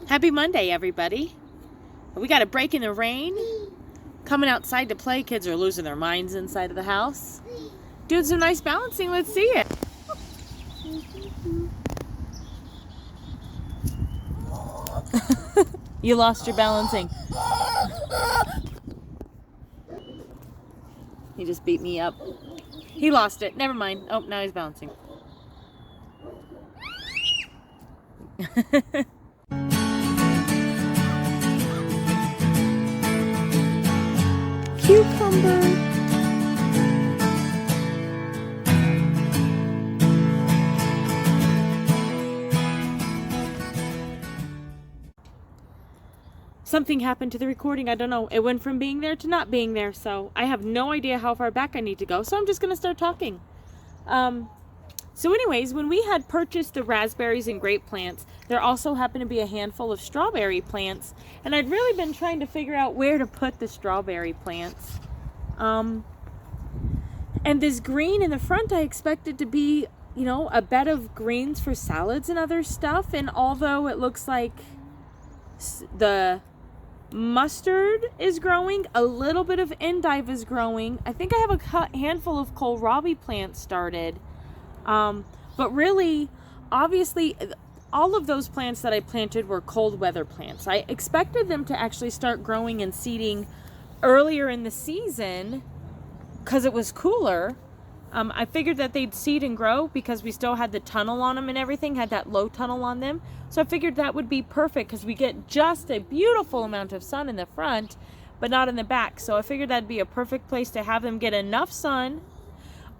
Happy Monday, everybody. We got a break in the rain. Coming outside to play. Kids are losing their minds inside of the house. Doing some nice balancing. Let's see it. You lost your balancing. He just beat me up. He lost it. Never mind. Oh, now he's balancing. Cucumber. Something happened to the recording. I don't know. It went from being there to not being there. So I have no idea how far back I need to go. So I'm just going to start talking. So anyways, when we had purchased the raspberries and grape plants, there also happened to be a handful of strawberry plants. And I'd really been trying to figure out where to put the strawberry plants. And this green in the front, I expected to be, a bed of greens for salads and other stuff. And although it looks like the mustard is growing, a little bit of endive is growing. I think I have a handful of kohlrabi plants started. But really, obviously, all of those plants that I planted were cold weather plants. I expected them to actually start growing and seeding earlier in the season because it was cooler. I figured that they'd seed and grow because we still had the tunnel on them and everything, had that low tunnel on them. So I figured that would be perfect because we get just a beautiful amount of sun in the front, but not in the back. So I figured that'd be a perfect place to have them get enough sun,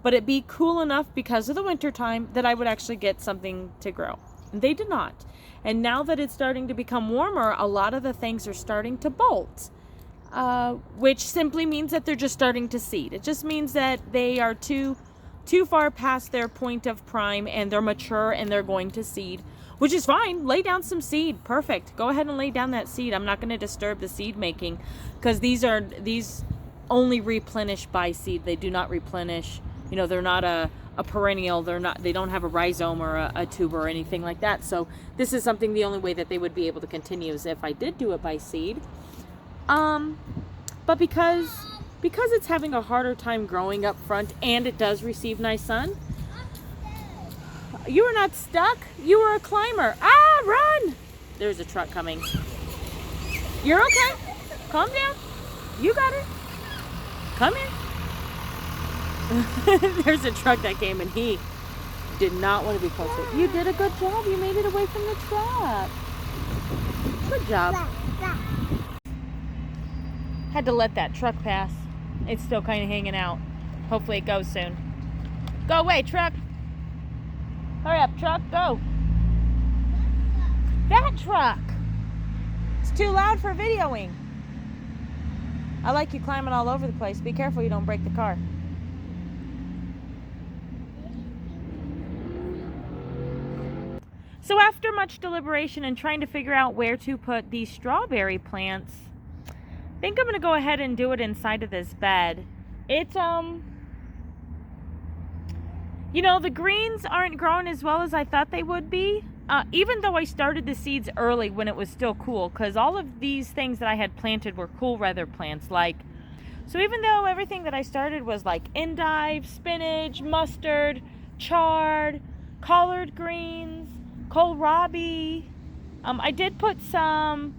but it'd be cool enough because of the winter time that I would actually get something to grow. And they did not. And now that it's starting to become warmer, a lot of the things are starting to bolt, which simply means that they're just starting to seed. It just means that they are too far past their point of prime and they're mature and they're going to seed, which is fine. Lay down some seed. Perfect. Go ahead and lay down that seed. I'm not going to disturb the seed making because these only replenish by seed. They do not replenish. They're not a perennial. They don't have a rhizome or a tuber or anything like that. So this is something, the only way that they would be able to continue is if I did do it by seed. But because it's having a harder time growing up front and it does receive nice sun, you are not stuck. You are a climber. Run! There's a truck coming. You're okay. Calm down. You got it. Come here. There's a truck that came and he did not want to be close to it. You did a good job. You made it away from the truck. Good job. Had to let that truck pass. It's still kind of hanging out. Hopefully it goes soon. Go away, truck. Hurry up, truck. Go. That truck. It's too loud for videoing. I like you climbing all over the place. Be careful you don't break the car. So after much deliberation and trying to figure out where to put these strawberry plants, I think I'm going to go ahead and do it inside of this bed. It's, the greens aren't growing as well as I thought they would be. Even though I started the seeds early when it was still cool, because all of these things that I had planted were cool weather plants. So even though everything that I started was like endive, spinach, mustard, chard, collard greens, kohlrabi, I did put some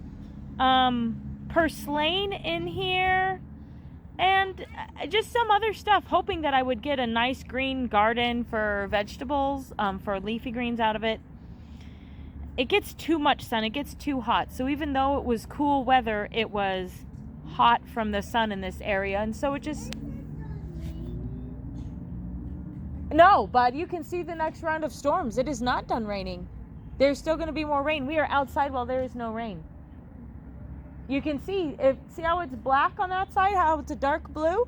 purslane in here and just some other stuff, hoping that I would get a nice green garden for vegetables, for leafy greens out of it. It gets too much sun. It gets too hot. So even though it was cool weather, it was hot from the sun in this area. And so it just... No, bud, you can see the next round of storms. It is not done raining. There's still going to be more rain. We are outside while there is no rain. You can see how it's black on that side, how it's a dark blue?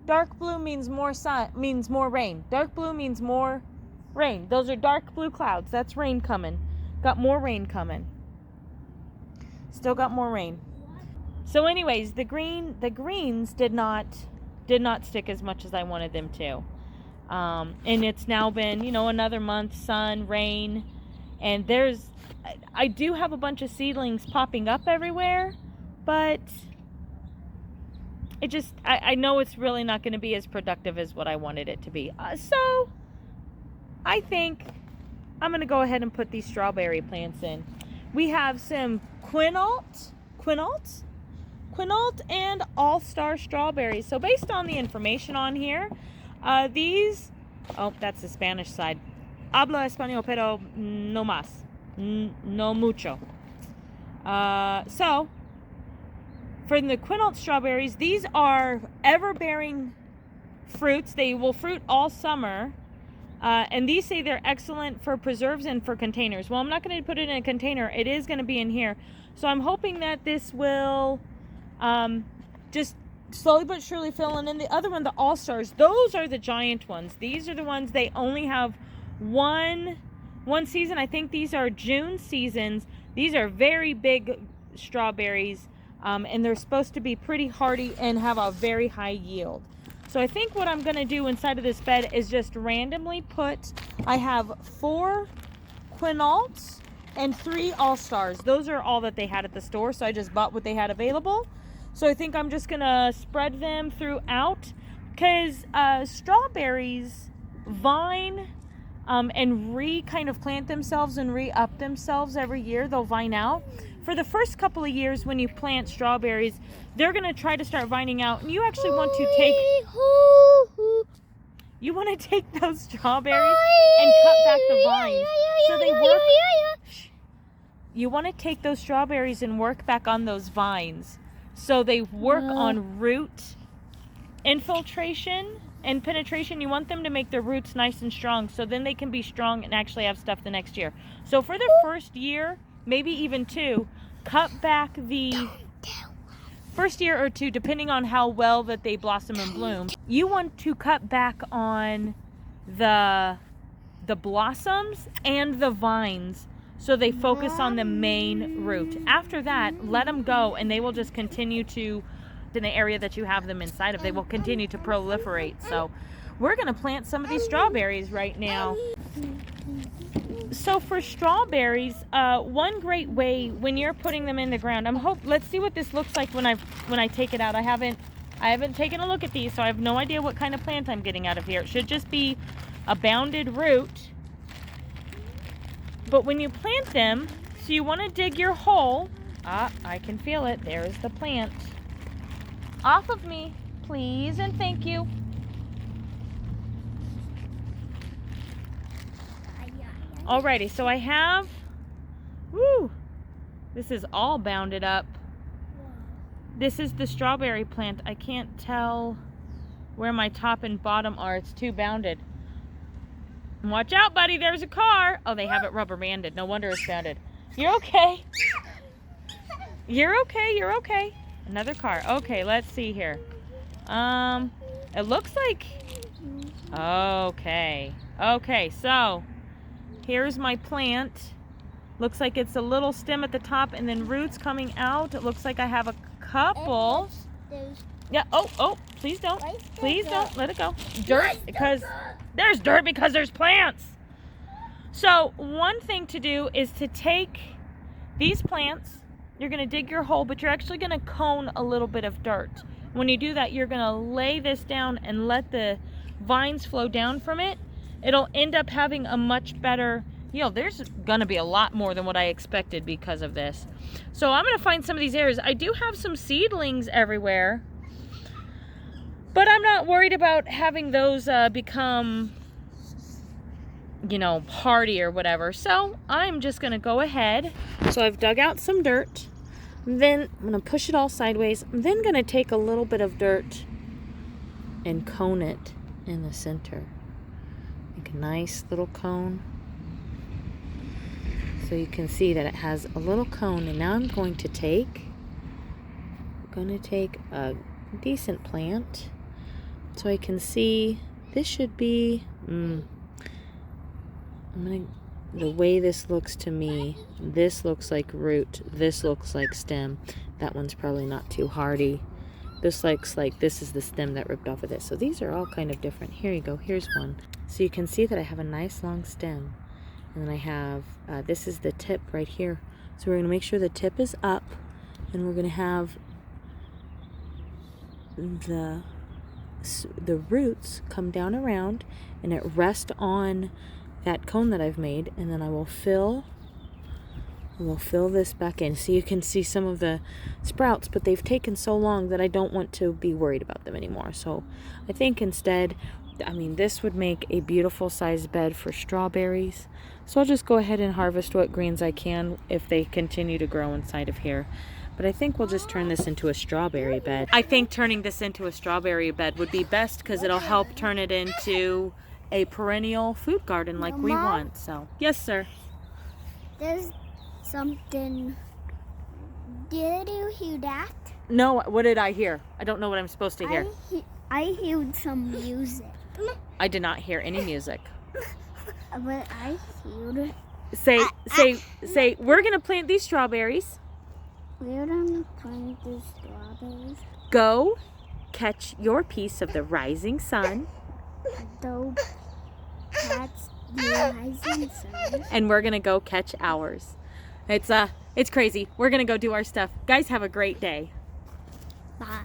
Dark blue means more sun, means more rain. Dark blue means more rain. Those are dark blue clouds. That's rain coming. Got more rain coming. Still got more rain. So anyways, the greens did not stick as much as I wanted them to. And it's now been, another month, sun, rain, and I do have a bunch of seedlings popping up everywhere, but it just, I know it's really not going to be as productive as what I wanted it to be. So I think I'm going to go ahead and put these strawberry plants in. We have some quinault and all-star strawberries. So based on the information on here, these, oh, that's the Spanish side. Hablo español, pero no más. No mucho. So, for the quinault strawberries, these are ever-bearing fruits. They will fruit all summer. And these say they're excellent for preserves and for containers. Well, I'm not going to put it in a container. It is going to be in here. So I'm hoping that this will just slowly but surely fill in. And the other one, the all-stars, those are the giant ones. These are the ones, they only have one season. I think these are June seasons. These are very big strawberries, and they're supposed to be pretty hardy and have a very high yield. So I think what I'm going to do inside of this bed is just randomly put, I have 4 quinaults and 3 all-stars. Those are all that they had at the store, so I just bought what they had available. So I think I'm just going to spread them throughout, because strawberries vine and kind of plant themselves and re-up themselves every year. They'll vine out. For the first couple of years when you plant strawberries, they're going to try to start vining out, and you actually want to take those strawberries and cut back the vines so they work. You want to take those strawberries and work back on those vines so they work on root infiltration and penetration. You want them to make their roots nice and strong, so then they can be strong and actually have stuff the next year. So for the first year, maybe even 2, cut back the first year or 2, depending on how well that they blossom and bloom. You want to cut back on the blossoms and the vines so they focus on the main root. After that, let them go, and they will just continue to, in the area that you have them inside of, they will continue to proliferate. So we're going to plant some of these strawberries right now. So for strawberries, one great way when you're putting them in the ground, let's see what this looks like when I take it out. I haven't taken a look at these, so I have no idea what kind of plant I'm getting out of here. It should just be a bounded root. But when you plant them, so you want to dig your hole. I can feel it. There's the plant. Off of me, please, and thank you. Alrighty, so I have, this is all bounded up. This is the strawberry plant. I can't tell where my top and bottom are. It's too bounded. Watch out, buddy, there's a car. Oh, they have it rubber banded. No wonder it's bounded. You're okay. You're okay, you're okay. Another car. Okay, let's see here. It looks like, okay, so here's my plant. Looks like it's a little stem at the top and then roots coming out. It looks like I have a couple. Yeah, oh, please don't. Please don't. Let it go. Dirt, because there's dirt because there's plants. So one thing to do is to take these plants, you're going to dig your hole, but you're actually going to cone a little bit of dirt. When you do that, you're going to lay this down and let the vines flow down from it. It'll end up having a much better, there's going to be a lot more than what I expected because of this. So I'm going to find some of these areas. I do have some seedlings everywhere, but I'm not worried about having those become, hardy or whatever. So I'm just going to go ahead. So I've dug out some dirt. Then I'm going to push it all sideways. I'm then going to take a little bit of dirt and cone it in the center. Make a nice little cone. So you can see that it has a little cone. And now I'm going to take a decent plant. So I can see this should be, the way this looks to me, this looks like root, this looks like stem. That one's probably not too hardy. This looks like this is the stem that ripped off of this. So these are all kind of different. Here you go, here's one. So you can see that I have a nice long stem. And then I have, this is the tip right here. So we're going to make sure the tip is up, and we're going to have the roots come down around and it rest on that cone that I've made, and then I will fill this back in. So you can see some of the sprouts, but they've taken so long that I don't want to be worried about them anymore. So I think instead, this would make a beautiful sized bed for strawberries. So I'll just go ahead and harvest what greens I can if they continue to grow inside of here. But I think we'll just turn this into a strawberry bed. I think turning this into a strawberry bed would be best because it'll help turn it into a perennial food garden like we want. So, yes, sir. There's something. Did you hear that? No, what did I hear? I don't know what I'm supposed to hear. I heard some music. I did not hear any music. But I heard. Say, we're going to plant these strawberries. We're gonna plant these strawberries. Go catch your piece of the rising sun. Go catch the rising sun. And we're going to go catch ours. It's crazy. We're going to go do our stuff. Guys, have a great day. Bye.